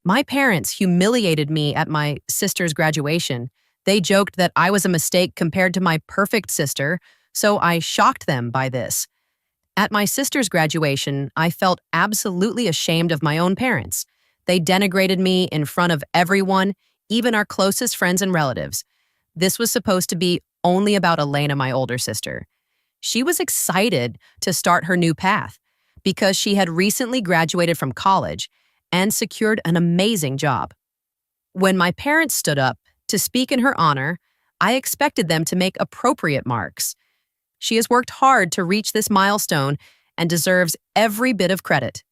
My parents humiliated me at my sister's graduation. They joked that I was a mistake compared to my perfect sister, so I shocked them by this. At my sister's graduation, I felt absolutely ashamed of my own parents. They denigrated me in front of everyone, even our closest friends and relatives. This was supposed to be only about Elena, my older sister. She was excited to start her new path because she had recently graduated from college and secured an amazing job. When my parents stood up to speak in her honor, I expected them to make appropriate marks. She has worked hard to reach this milestone and deserves every bit of credit.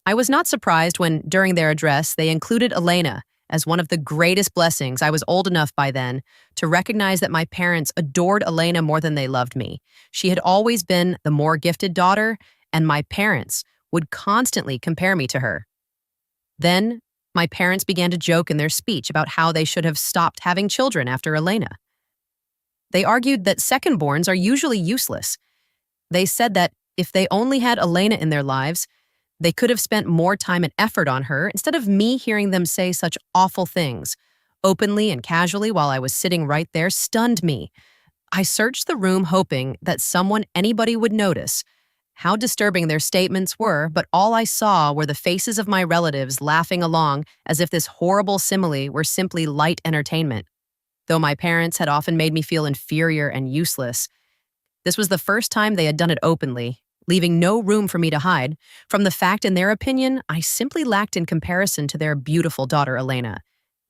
I was not surprised when, during their address, they included Elena as one of the greatest blessings. I was old enough by then to recognize that my parents adored Elena more than they loved me. She had always been the more gifted daughter, and my parents would constantly compare me to her. Then, my parents began to joke in their speech about how they should have stopped having children after Elena. They argued that second-borns are usually useless. They said that if they only had Elena in their lives, they could have spent more time and effort on her instead of me hearing them say such awful things, openly and casually while I was sitting right there, stunned me. I searched the room hoping that anybody would notice how disturbing their statements were, but all I saw were the faces of my relatives laughing along as if this horrible simile were simply light entertainment. Though my parents had often made me feel inferior and useless, this was the first time they had done it openly, leaving no room for me to hide from the fact, in their opinion, I simply lacked in comparison to their beautiful daughter Elena.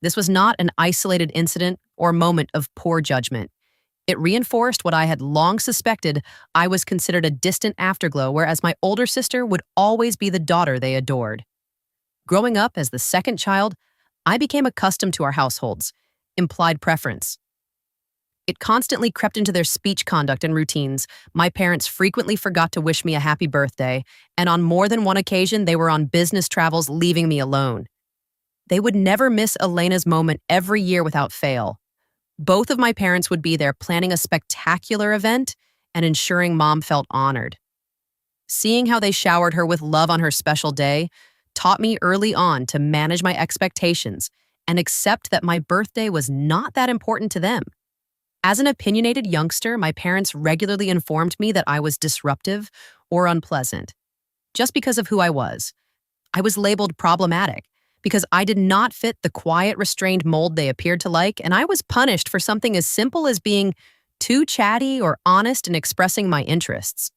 This was not an isolated incident or moment of poor judgment. It reinforced what I had long suspected. I was considered a distant afterglow, whereas my older sister would always be the daughter they adored. Growing up as the second child, I became accustomed to our households implied preference. It constantly crept into their speech conduct and routines. My parents frequently forgot to wish me a happy birthday, and on more than one occasion, they were on business travels, leaving me alone. They would never miss Elena's moment every year without fail. Both of my parents would be there planning a spectacular event and ensuring Mom felt honored. Seeing how they showered her with love on her special day taught me early on to manage my expectations and accept that my birthday was not that important to them. As an opinionated youngster, my parents regularly informed me that I was disruptive or unpleasant. Just because of who I was labeled problematic because I did not fit the quiet, restrained mold they appeared to like, and I was punished for something as simple as being too chatty or honest in expressing my interests.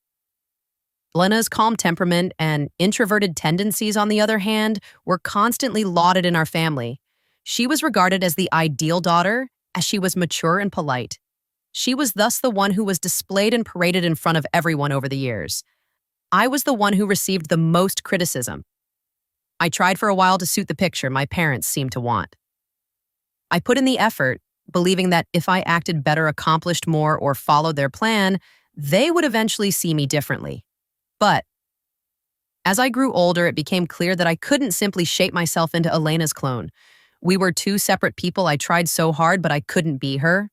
Lena's calm temperament and introverted tendencies, on the other hand, were constantly lauded in our family. She was regarded as the ideal daughter, as she was mature and polite. She was thus the one who was displayed and paraded in front of everyone over the years. I was the one who received the most criticism. I tried for a while to suit the picture my parents seemed to want. I put in the effort, believing that if I acted better, accomplished more, or followed their plan, they would eventually see me differently. But as I grew older, it became clear that I couldn't simply shape myself into Elena's clone. We were two separate people. I tried so hard, but I couldn't be her.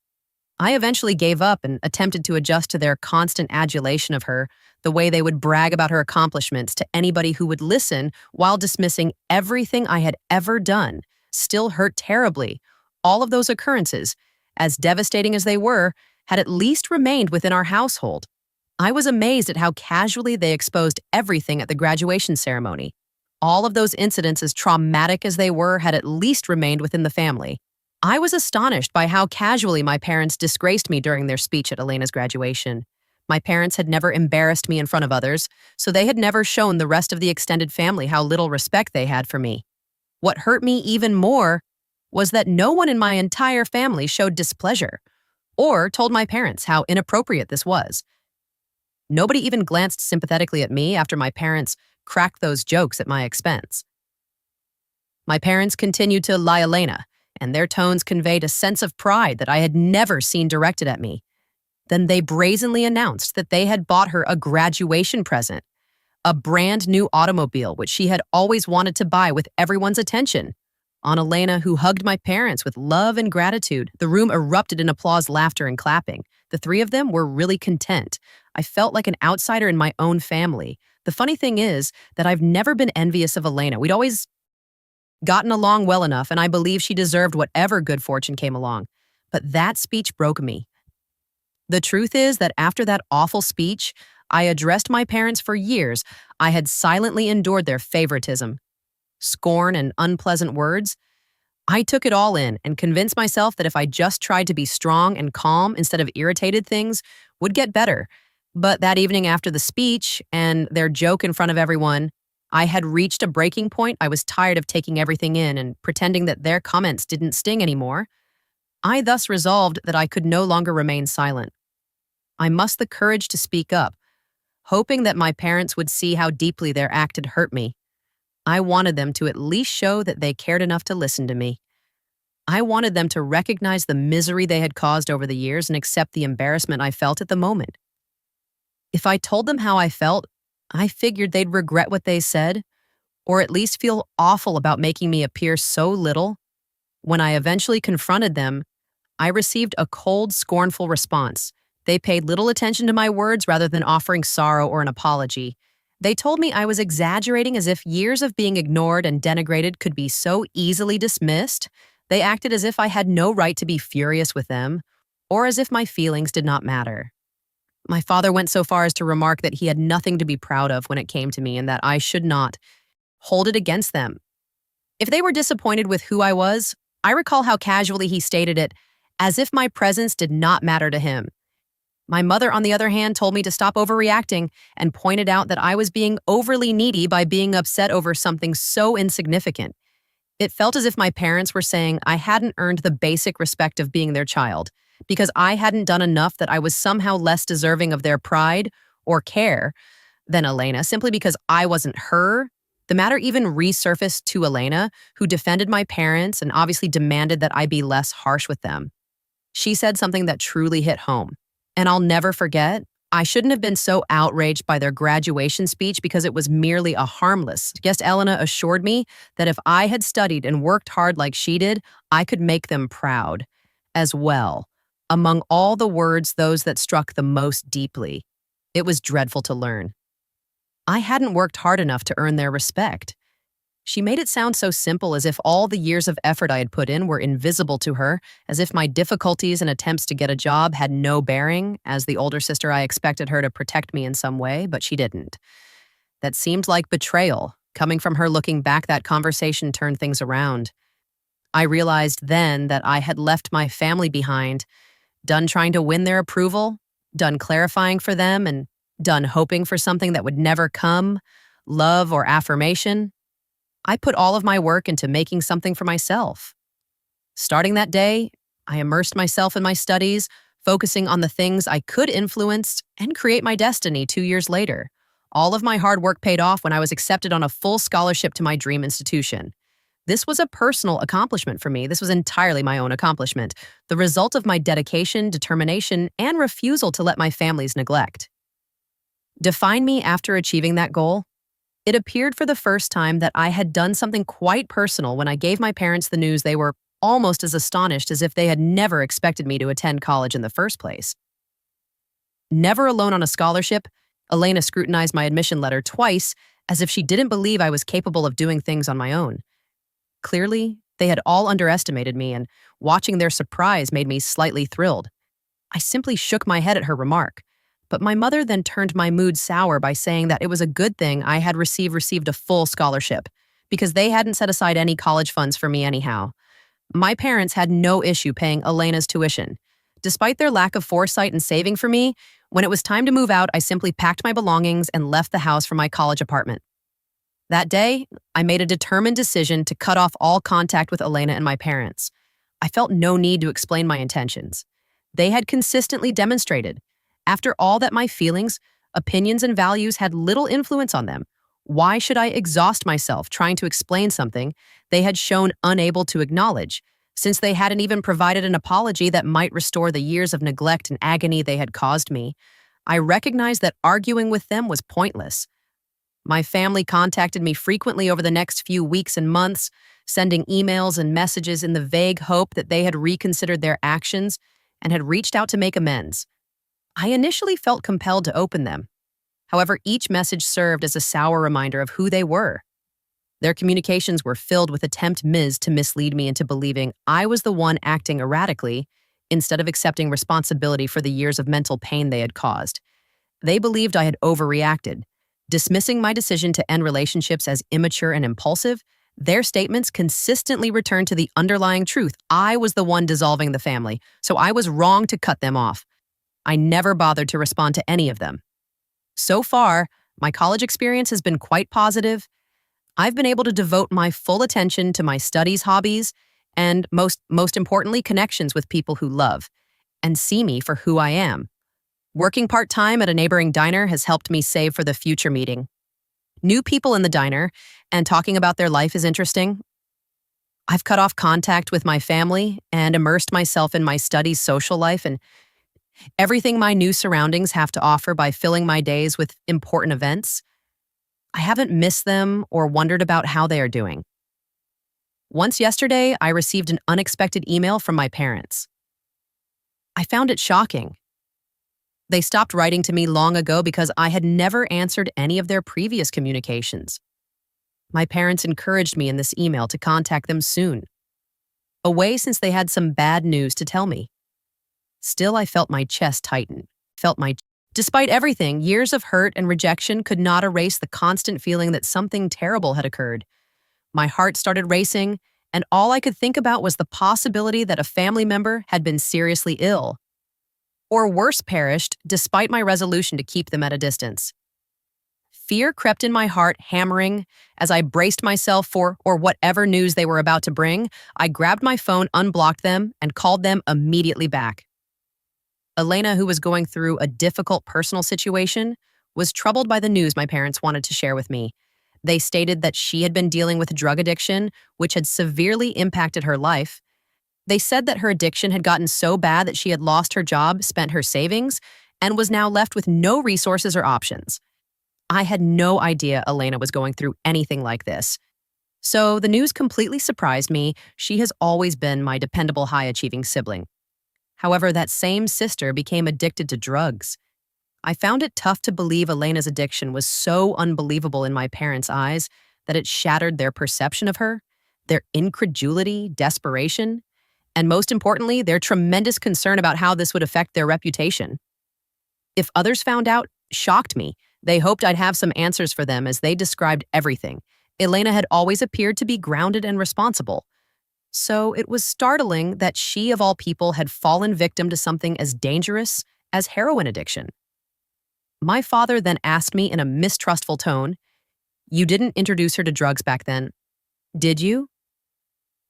I eventually gave up and attempted to adjust to their constant adulation of her, the way they would brag about her accomplishments to anybody who would listen while dismissing everything I had ever done. Still hurt terribly. All of those occurrences, as devastating as they were, had at least remained within our household. I was amazed at how casually they exposed everything at the graduation ceremony. All of those incidents, as traumatic as they were, had at least remained within the family. I was astonished by how casually my parents disgraced me during their speech at Elena's graduation. My parents had never embarrassed me in front of others, so they had never shown the rest of the extended family how little respect they had for me. What hurt me even more was that no one in my entire family showed displeasure or told my parents how inappropriate this was. Nobody even glanced sympathetically at me after my parents cracked those jokes at my expense. My parents continued to lie Elena, and their tones conveyed a sense of pride that I had never seen directed at me. Then they brazenly announced that they had bought her a graduation present, a brand new automobile which she had always wanted to buy, with everyone's attention on Elena, who hugged my parents with love and gratitude. The room erupted in applause, laughter, and clapping. The three of them were really content. I felt like an outsider in my own family. The funny thing is that I've never been envious of Elena. We'd always gotten along well enough, and I believe she deserved whatever good fortune came along. But that speech broke me. The truth is that after that awful speech, I addressed my parents for years. I had silently endured their favoritism, scorn, and unpleasant words. I took it all in and convinced myself that if I just tried to be strong and calm instead of irritated, things would get better. But that evening after the speech and their joke in front of everyone, I had reached a breaking point. I was tired of taking everything in and pretending that their comments didn't sting anymore. I thus resolved that I could no longer remain silent. I mustered the courage to speak up, hoping that my parents would see how deeply their act had hurt me. I wanted them to at least show that they cared enough to listen to me. I wanted them to recognize the misery they had caused over the years and accept the embarrassment I felt at the moment. If I told them how I felt, I figured they'd regret what they said, or at least feel awful about making me appear so little. When I eventually confronted them, I received a cold, scornful response. They paid little attention to my words rather than offering sorrow or an apology. They told me I was exaggerating, as if years of being ignored and denigrated could be so easily dismissed. They acted as if I had no right to be furious with them, or as if my feelings did not matter. My father went so far as to remark that he had nothing to be proud of when it came to me and that I should not hold it against them. If they were disappointed with who I was, I recall how casually he stated it, as if my presence did not matter to him. My mother, on the other hand, told me to stop overreacting and pointed out that I was being overly needy by being upset over something so insignificant. It felt as if my parents were saying I hadn't earned the basic respect of being their child, because I hadn't done enough, that I was somehow less deserving of their pride or care than Elena, simply because I wasn't her. The matter even resurfaced to Elena, who defended my parents and obviously demanded that I be less harsh with them. She said something that truly hit home. And I'll never forget, I shouldn't have been so outraged by their graduation speech because it was merely a harmless. Guest Elena assured me that if I had studied and worked hard like she did, I could make them proud as well. Among all the words, those that struck the most deeply, it was dreadful to learn. I hadn't worked hard enough to earn their respect. She made it sound so simple, as if all the years of effort I had put in were invisible to her, as if my difficulties and attempts to get a job had no bearing. As the older sister, I expected her to protect me in some way, but she didn't. That seemed like betrayal. Coming from her, looking back, that conversation turned things around. I realized then that I had left my family behind, done trying to win their approval, done clarifying for them, and done hoping for something that would never come, love or affirmation. I put all of my work into making something for myself. Starting that day, I immersed myself in my studies, focusing on the things I could influence and create my destiny. 2 years later, all of my hard work paid off when I was accepted on a full scholarship to my dream institution. This was a personal accomplishment for me. This was entirely my own accomplishment, the result of my dedication, determination, and refusal to let my family's neglect define me. After achieving that goal, it appeared for the first time that I had done something quite personal. When I gave my parents the news, they were almost as astonished as if they had never expected me to attend college in the first place. Never alone on a scholarship, Elena scrutinized my admission letter twice, as if she didn't believe I was capable of doing things on my own. Clearly, they had all underestimated me, and watching their surprise made me slightly thrilled. I simply shook my head at her remark. But my mother then turned my mood sour by saying that it was a good thing I had received a full scholarship, because they hadn't set aside any college funds for me anyhow. My parents had no issue paying Elena's tuition. Despite their lack of foresight and saving for me, when it was time to move out, I simply packed my belongings and left the house for my college apartment. That day, I made a determined decision to cut off all contact with Elena and my parents. I felt no need to explain my intentions. They had consistently demonstrated. After all, that my feelings, opinions, and values had little influence on them. Why should I exhaust myself trying to explain something they had shown unable to acknowledge, since they hadn't even provided an apology that might restore the years of neglect and agony they had caused me? I recognized that arguing with them was pointless. My family contacted me frequently over the next few weeks and months, sending emails and messages in the vague hope that they had reconsidered their actions and had reached out to make amends. I initially felt compelled to open them. However, each message served as a sour reminder of who they were. Their communications were filled with attempt to mislead me into believing I was the one acting erratically instead of accepting responsibility for the years of mental pain they had caused. They believed I had overreacted. Dismissing my decision to end relationships as immature and impulsive, their statements consistently returned to the underlying truth. I was the one dissolving the family, so I was wrong to cut them off. I never bothered to respond to any of them. So far, my college experience has been quite positive. I've been able to devote my full attention to my studies, hobbies, and most importantly, connections with people who love and see me for who I am. Working part-time at a neighboring diner has helped me save for the future meeting. New people in the diner and talking about their life is interesting. I've cut off contact with my family and immersed myself in my studies, social life, and everything my new surroundings have to offer by filling my days with important events. I haven't missed them or wondered about how they are doing. Once yesterday, I received an unexpected email from my parents. I found it shocking. They stopped writing to me long ago because I had never answered any of their previous communications. My parents encouraged me in this email to contact them soon, away since they had some bad news to tell me. Still, I felt my chest tighten. Despite everything, years of hurt and rejection could not erase the constant feeling that something terrible had occurred. My heart started racing, and all I could think about was the possibility that a family member had been seriously ill, or worse, perished, despite my resolution to keep them at a distance. Fear crept in my heart, hammering. As I braced myself for whatever news they were about to bring, I grabbed my phone, unblocked them, and called them immediately back. Elena, who was going through a difficult personal situation, was troubled by the news my parents wanted to share with me. They stated that she had been dealing with drug addiction, which had severely impacted her life. They said that her addiction had gotten so bad that she had lost her job, spent her savings, and was now left with no resources or options. I had no idea Elena was going through anything like this. So the news completely surprised me. She has always been my dependable, high-achieving sibling. However, that same sister became addicted to drugs. I found it tough to believe Elena's addiction was so unbelievable in my parents' eyes that it shattered their perception of her, their incredulity, desperation, and most importantly, their tremendous concern about how this would affect their reputation. If others found out, shocked me. They hoped I'd have some answers for them as they described everything. Elena had always appeared to be grounded and responsible. So it was startling that she, of all people, had fallen victim to something as dangerous as heroin addiction. My father then asked me in a mistrustful tone, "You didn't introduce her to drugs back then, did you?"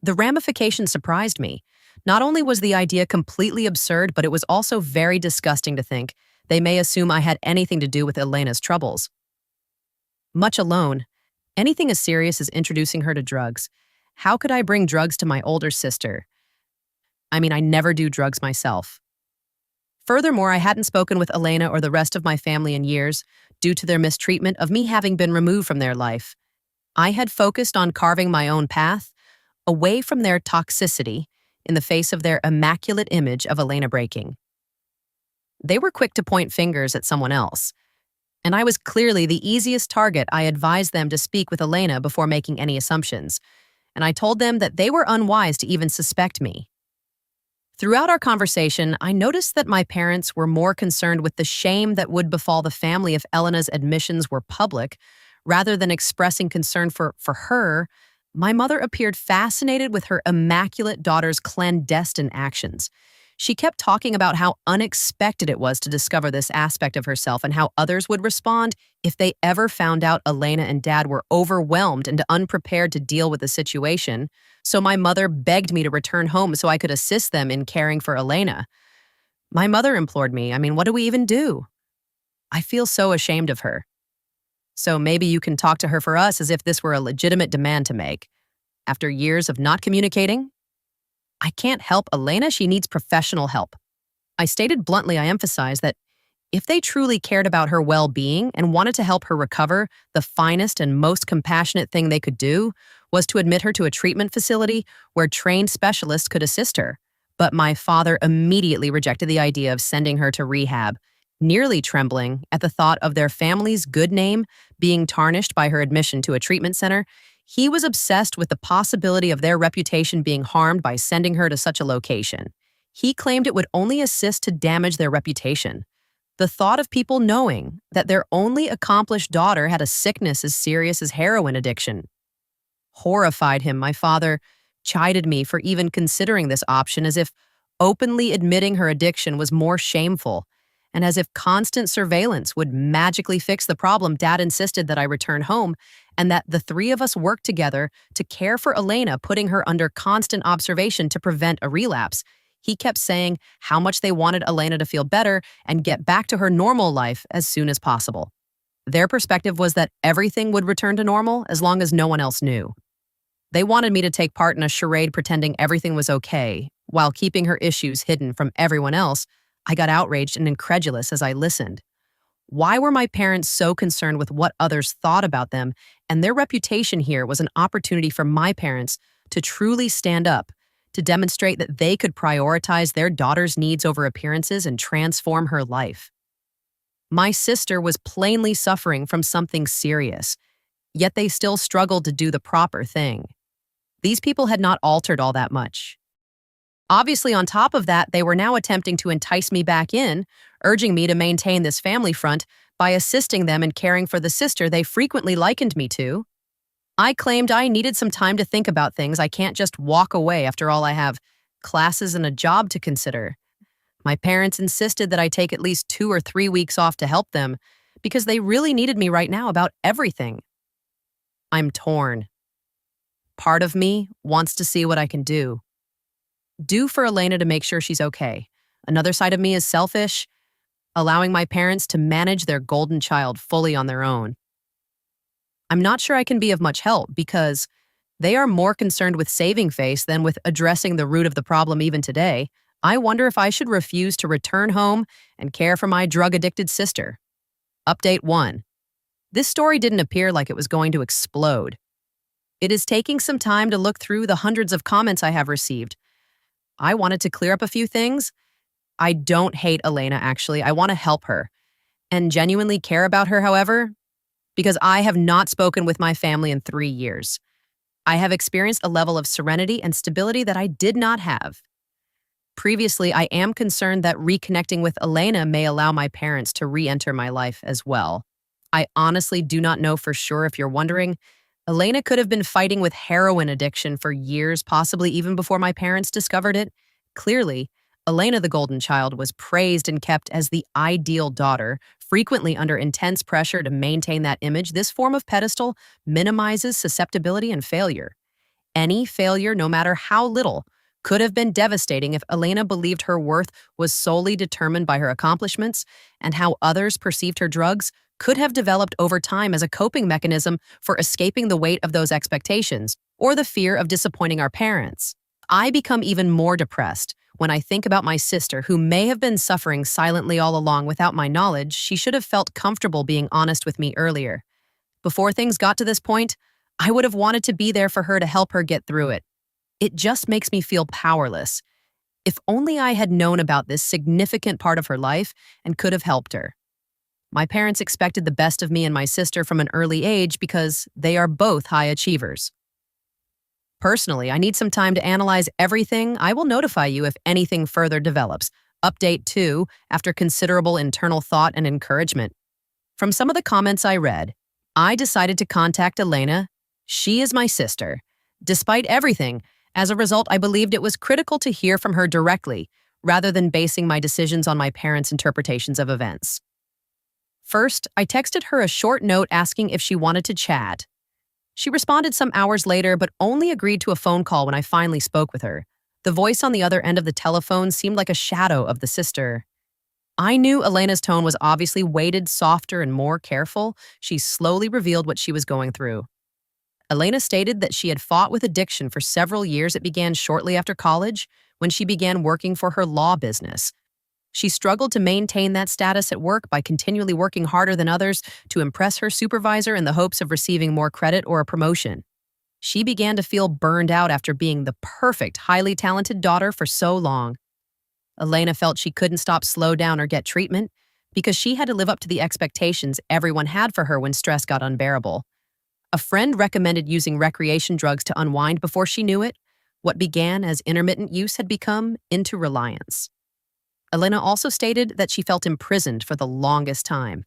The ramifications surprised me. Not only was the idea completely absurd, but it was also very disgusting to think they may assume I had anything to do with Elena's troubles. Much alone, anything as serious as introducing her to drugs. How could I bring drugs to my older sister? I mean, I never do drugs myself. Furthermore, I hadn't spoken with Elena or the rest of my family in years due to their mistreatment of me having been removed from their life. I had focused on carving my own path away from their toxicity in the face of their immaculate image of Elena breaking. They were quick to point fingers at someone else, and I was clearly the easiest target. I advised them to speak with Elena before making any assumptions, and I told them that they were unwise to even suspect me. Throughout our conversation, I noticed that my parents were more concerned with the shame that would befall the family if Elena's admissions were public, rather than expressing concern for her. My mother appeared fascinated with her immaculate daughter's clandestine actions. She kept talking about how unexpected it was to discover this aspect of herself and how others would respond if they ever found out Elena and Dad were overwhelmed and unprepared to deal with the situation. So my mother begged me to return home so I could assist them in caring for Elena. My mother implored me, what do we even do? I feel so ashamed of her. So maybe you can talk to her for us as if this were a legitimate demand to make. After years of not communicating, I can't help Elena, she needs professional help. I stated bluntly, I emphasized that if they truly cared about her well-being and wanted to help her recover, the finest and most compassionate thing they could do was to admit her to a treatment facility where trained specialists could assist her. But my father immediately rejected the idea of sending her to rehab, nearly trembling at the thought of their family's good name being tarnished by her admission to a treatment center. He was obsessed with the possibility of their reputation being harmed by sending her to such a location. He claimed it would only assist to damage their reputation. The thought of people knowing that their only accomplished daughter had a sickness as serious as heroin addiction horrified him. My father chided me for even considering this option, as if openly admitting her addiction was more shameful, and as if constant surveillance would magically fix the problem. Dad insisted that I return home and that the three of us work together to care for Elena, putting her under constant observation to prevent a relapse. He kept saying how much they wanted Elena to feel better and get back to her normal life as soon as possible. Their perspective was that everything would return to normal as long as no one else knew. They wanted me to take part in a charade pretending everything was okay, while keeping her issues hidden from everyone else. I got outraged and incredulous as I listened. Why were my parents so concerned with what others thought about them? And their reputation here was an opportunity for my parents to truly stand up, to demonstrate that they could prioritize their daughter's needs over appearances and transform her life. My sister was plainly suffering from something serious, yet they still struggled to do the proper thing. These people had not altered all that much. Obviously, on top of that, they were now attempting to entice me back in, urging me to maintain this family front by assisting them in caring for the sister they frequently likened me to. I claimed I needed some time to think about things. I can't just walk away. After all, I have classes and a job to consider. My parents insisted that I take at least 2 or 3 weeks off to help them because they really needed me right now about everything. I'm torn. Part of me wants to see what I can do. Do for Elena to make sure she's okay. Another side of me is selfish, allowing my parents to manage their golden child fully on their own. I'm not sure I can be of much help because they are more concerned with saving face than with addressing the root of the problem even today. I wonder if I should refuse to return home and care for my drug-addicted sister. Update 1. This story didn't appear like it was going to explode. It is taking some time to look through the hundreds of comments I have received. I wanted to clear up a few things. I don't hate Elena, actually. I want to help her and genuinely care about her, however, because I have not spoken with my family in 3 years. I have experienced a level of serenity and stability that I did not have. Previously, I am concerned that reconnecting with Elena may allow my parents to re-enter my life as well. I honestly do not know for sure. If you're wondering, Elena could have been fighting with heroin addiction for years, possibly even before my parents discovered it. Clearly, Elena the Golden Child was praised and kept as the ideal daughter, frequently under intense pressure to maintain that image. This form of pedestal minimizes susceptibility and failure. Any failure, no matter how little, could have been devastating if Elena believed her worth was solely determined by her accomplishments, and how others perceived her drugs could have developed over time as a coping mechanism for escaping the weight of those expectations or the fear of disappointing our parents. I become even more depressed when I think about my sister, who may have been suffering silently all along without my knowledge. She should have felt comfortable being honest with me earlier. Before things got to this point, I would have wanted to be there for her to help her get through it. It just makes me feel powerless. If only I had known about this significant part of her life and could have helped her. My parents expected the best of me and my sister from an early age because they are both high achievers. Personally, I need some time to analyze everything. I will notify you if anything further develops. Update 2, after considerable internal thought and encouragement. From some of the comments I read, I decided to contact Elena. She is my sister. Despite everything, as a result, I believed it was critical to hear from her directly, rather than basing my decisions on my parents' interpretations of events. First, I texted her a short note asking if she wanted to chat. She responded some hours later, but only agreed to a phone call when I finally spoke with her. The voice on the other end of the telephone seemed like a shadow of the sister. I knew Elena's tone was obviously weighted, softer, and more careful. She slowly revealed what she was going through. Elena stated that she had fought with addiction for several years. It began shortly after college, when she began working for her law business. She struggled to maintain that status at work by continually working harder than others to impress her supervisor in the hopes of receiving more credit or a promotion. She began to feel burned out after being the perfect, highly talented daughter for so long. Elena felt she couldn't slow down, or get treatment because she had to live up to the expectations everyone had for her when stress got unbearable. A friend recommended using recreation drugs to unwind before she knew it. What began as intermittent use had become into reliance. Elena also stated that she felt imprisoned for the longest time.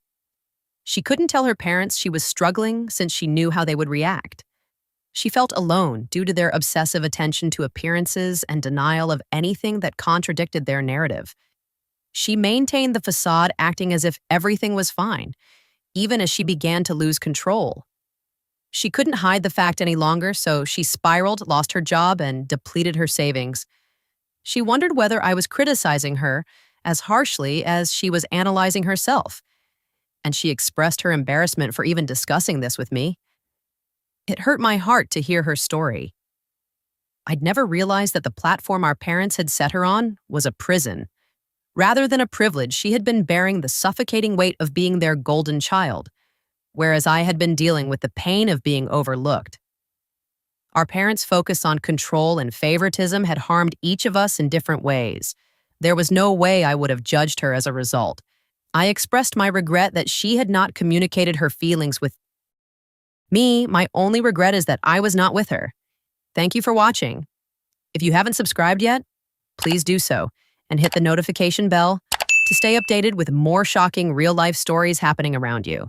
She couldn't tell her parents she was struggling since she knew how they would react. She felt alone due to their obsessive attention to appearances and denial of anything that contradicted their narrative. She maintained the facade, acting as if everything was fine, even as she began to lose control. She couldn't hide the fact any longer, so she spiraled, lost her job, and depleted her savings. She wondered whether I was criticizing her as harshly as she was analyzing herself, and she expressed her embarrassment for even discussing this with me. It hurt my heart to hear her story. I'd never realized that the platform our parents had set her on was a prison. Rather than a privilege, she had been bearing the suffocating weight of being their golden child, whereas I had been dealing with the pain of being overlooked. Our parents' focus on control and favoritism had harmed each of us in different ways. There was no way I would have judged her as a result. I expressed my regret that she had not communicated her feelings with me. My only regret is that I was not with her. Thank you for watching. If you haven't subscribed yet, please do so and hit the notification bell to stay updated with more shocking real-life stories happening around you.